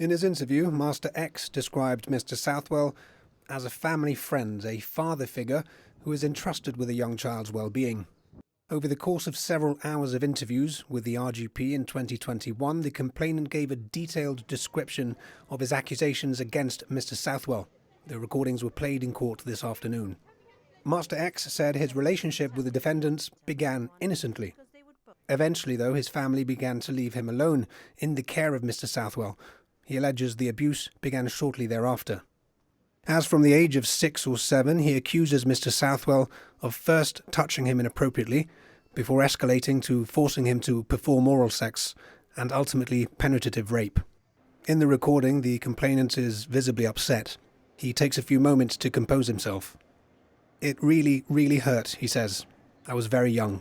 In his interview, Master X described Mr. Southwell as a family friend, a father figure who is entrusted with a young child's well-being. Over the course of several hours of interviews with the RGP in 2021, the complainant gave a detailed description of his accusations against Mr. Southwell. The recordings were played in court this afternoon. Master X said his relationship with the defendants began innocently. Eventually, though, his family began to leave him alone in the care of Mr. Southwell. He alleges the abuse began shortly thereafter. As from the age of 6 or 7, he accuses Mr. Southwell of first touching him inappropriately, before escalating to forcing him to perform oral sex, and ultimately penetrative rape. In the recording, the complainant is visibly upset. He takes a few moments to compose himself. "It really, really hurt," he says. "I was very young."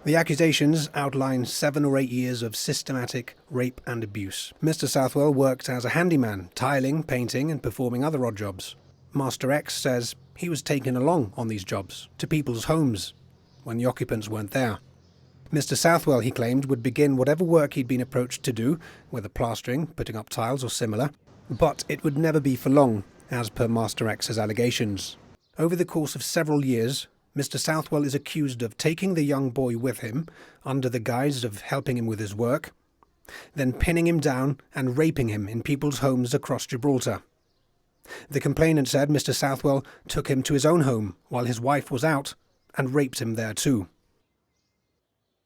The accusations outline 7 or 8 years of systematic rape and abuse. Mr. Southwell worked as a handyman, tiling, painting and performing other odd jobs. Master X says he was taken along on these jobs, to people's homes, when the occupants weren't there. Mr. Southwell, he claimed, would begin whatever work he'd been approached to do, whether plastering, putting up tiles or similar, but it would never be for long, as per Master X's allegations. Over the course of several years, Mr. Southwell is accused of taking the young boy with him, under the guise of helping him with his work, then pinning him down and raping him in people's homes across Gibraltar. The complainant said Mr. Southwell took him to his own home while his wife was out and raped him there too.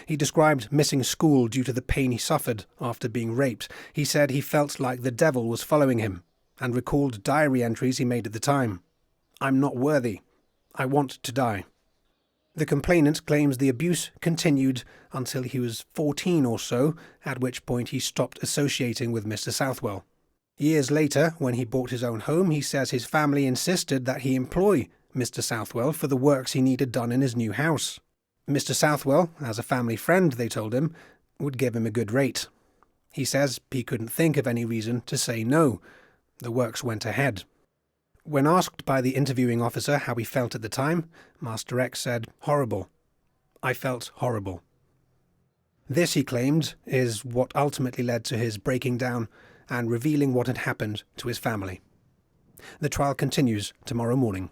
He described missing school due to the pain he suffered after being raped. He said he felt like the devil was following him and recalled diary entries he made at the time. "I'm not worthy. I want to die." The complainant claims the abuse continued until he was 14 or so, at which point he stopped associating with Mr. Southwell. Years later, when he bought his own home, he says his family insisted that he employ Mr. Southwell for the works he needed done in his new house. Mr. Southwell, as a family friend, they told him, would give him a good rate. He says he couldn't think of any reason to say no. The works went ahead. When asked by the interviewing officer how he felt at the time, Master X said, "Horrible. I felt horrible." This, he claimed, is what ultimately led to his breaking down and revealing what had happened to his family. The trial continues tomorrow morning.